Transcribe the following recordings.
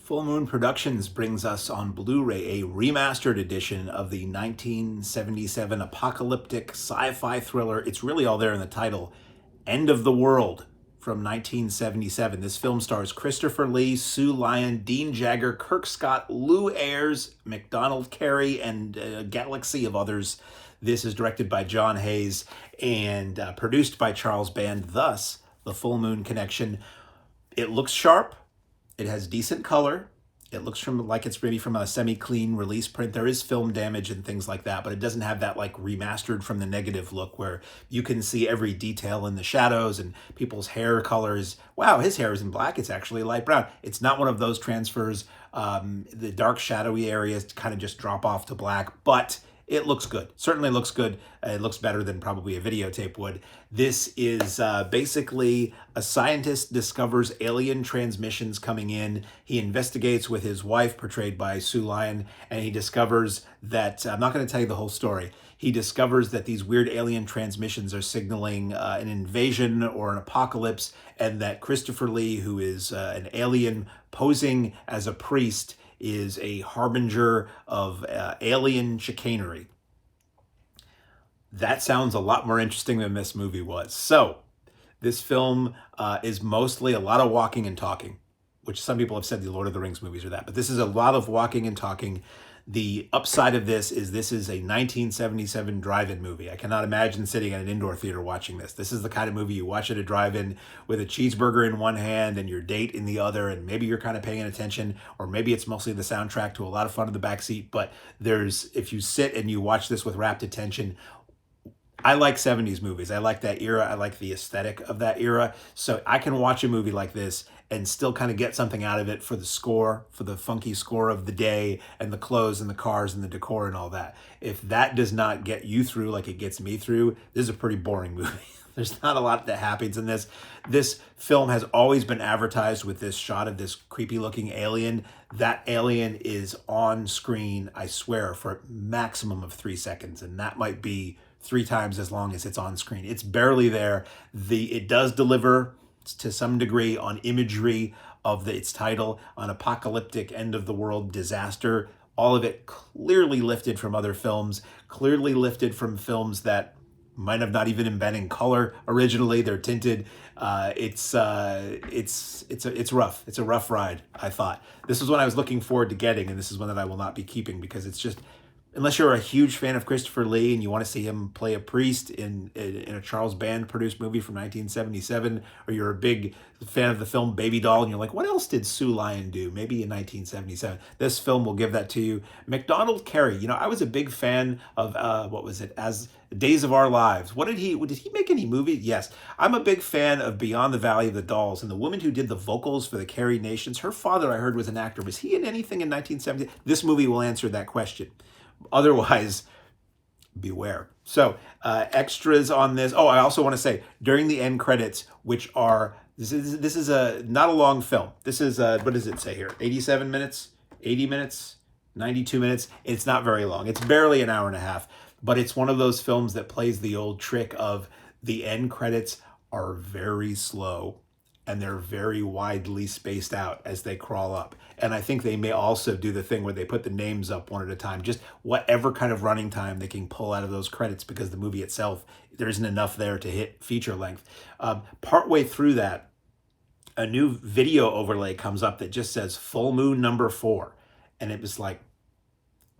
Full Moon Productions brings us on Blu-ray a remastered edition of the 1977 apocalyptic sci-fi thriller. It's really all there in the title, End of the World, from 1977. This film stars Christopher Lee, Sue Lyon, Dean Jagger, Kirk Scott, Lou Ayres, MacDonald Carey, and a galaxy of others. This is directed by John Hayes and produced by Charles Band, thus the Full Moon connection. It looks sharp. It has decent color. It looks like it's maybe from a semi-clean release print. There is film damage and things like that, but it doesn't have that like remastered from the negative look where you can see every detail in the shadows and people's hair colors. Wow, his hair is in black. It's actually light brown. It's not one of those transfers. The dark shadowy areas kind of just drop off to black, but it looks good. Certainly looks good. It looks better than probably a videotape would. This is basically a scientist discovers alien transmissions coming in. He investigates with his wife, portrayed by Sue Lyon, and he discovers that, I'm not going to tell you the whole story, he discovers that these weird alien transmissions are signaling an invasion or an apocalypse, and that Christopher Lee, who is an alien posing as a priest, is a harbinger of alien chicanery. That sounds a lot more interesting than this movie was. So, this film is mostly a lot of walking and talking, which some people have said the Lord of the Rings movies are that. But this is a lot of walking and talking. The upside of this is a 1977 drive-in movie. I cannot imagine sitting in an indoor theater watching this. This is the kind of movie you watch at a drive-in with a cheeseburger in one hand and your date in the other, and maybe you're kind of paying attention, or maybe it's mostly the soundtrack to a lot of fun in the backseat. But if you sit and you watch this with rapt attention, I like 70s movies. I like that era. I like the aesthetic of that era. So I can watch a movie like this and still kind of get something out of it for the score, for the funky score of the day and the clothes and the cars and the decor and all that. If that does not get you through like it gets me through, this is a pretty boring movie. There's not a lot that happens in this. This film has always been advertised with this shot of this creepy looking alien. That alien is on screen, I swear, for a maximum of 3 seconds. And that might be 3 times as long as it's on screen. It's barely there. It does deliver to some degree on imagery of its title, on apocalyptic end of the world disaster. All of it clearly lifted from other films, clearly lifted from films that might have not even been in color originally. They're tinted. It's rough. It's a rough ride, I thought. This is one I was looking forward to getting, and this is one that I will not be keeping because it's just, unless you're a huge fan of Christopher Lee and you want to see him play a priest in a Charles Band produced movie from 1977, or you're a big fan of the film Baby Doll and you're like, what else did Sue Lyon do? Maybe in 1977. This film will give that to you. MacDonald Carey, I was a big fan of, as Days of Our Lives. Did he make any movie? Yes. I'm a big fan of Beyond the Valley of the Dolls, and the woman who did the vocals for the Carey Nations, her father I heard was an actor. Was he in anything in 1970? This movie will answer that question. Otherwise, beware. So, extras on this. Oh, I also want to say, during the end credits, which are, this is not a long film. This is, what does it say here? 87 minutes, 80 minutes, 92 minutes. It's not very long. It's barely an hour and a half, but it's one of those films that plays the old trick of the end credits are very slow and they're very widely spaced out as they crawl up. And I think they may also do the thing where they put the names up one at a time, just whatever kind of running time they can pull out of those credits, because the movie itself, there isn't enough there to hit feature length. Partway through that, a new video overlay comes up that just says Full Moon number 4. And it was like,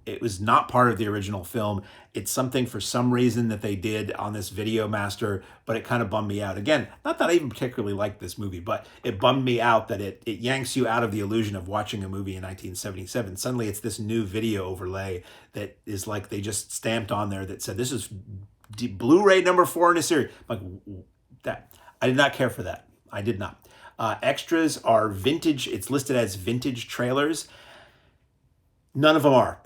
it was not part of the original film. It's something for some reason that they did on this video master, but it kind of bummed me out. Again, not that I even particularly liked this movie, but it bummed me out that it yanks you out of the illusion of watching a movie in 1977. Suddenly it's this new video overlay that is like they just stamped on there that said, this is Blu-ray number 4 in a series. Like that. I did not care for that. I did not. Extras are vintage. It's listed as vintage trailers. None of them are.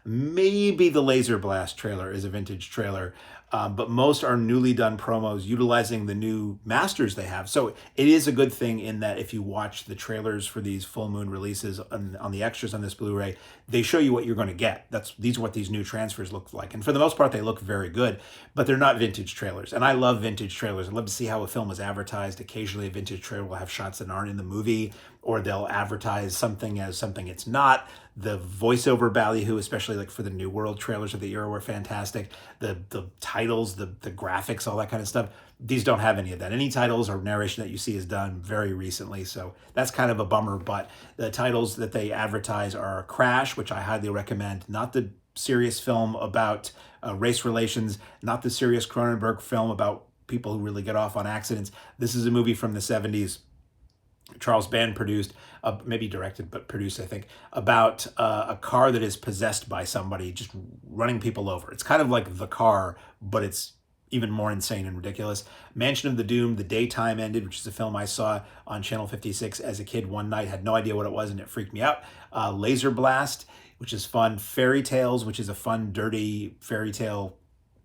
Maybe the Laser Blast trailer is a vintage trailer, but most are newly done promos utilizing the new masters they have. So it is a good thing in that if you watch the trailers for these Full Moon releases on the extras on this Blu-ray, they show you what you're going to get. These are what these new transfers look like. And for the most part, they look very good, but they're not vintage trailers. And I love vintage trailers. I love to see how a film is advertised. Occasionally a vintage trailer will have shots that aren't in the movie. or they'll advertise something as something it's not. The voiceover ballyhoo, especially like for the New World trailers of the era, were fantastic. The titles, the graphics, all that kind of stuff. These don't have any of that. Any titles or narration that you see is done very recently, so that's kind of a bummer. But the titles that they advertise are Crash, which I highly recommend, not the serious film about race relations, not the serious Cronenberg film about people who really get off on accidents. This is a movie from the 70s. Charles Band produced, maybe directed, but produced, I think, about a car that is possessed by somebody just running people over. It's kind of like The Car, but it's even more insane and ridiculous. Mansion of the Doom, The Daytime Ended, which is a film I saw on Channel 56 as a kid one night, had no idea what it was, and it freaked me out. Laser Blast, which is fun. Fairy Tales, which is a fun, dirty fairy tale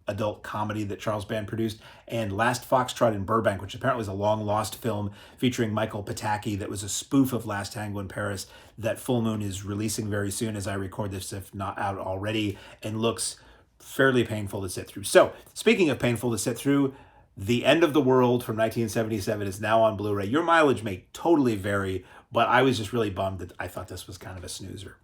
adult comedy that Charles Band produced, and Last Foxtrot in Burbank, which apparently was a long-lost film featuring Michael Pataki that was a spoof of Last Tango in Paris that Full Moon is releasing very soon as I record this, if not out already, and looks fairly painful to sit through. So, speaking of painful to sit through, The End of the World from 1977 is now on Blu-ray. Your mileage may totally vary, but I was just really bummed that I thought this was kind of a snoozer.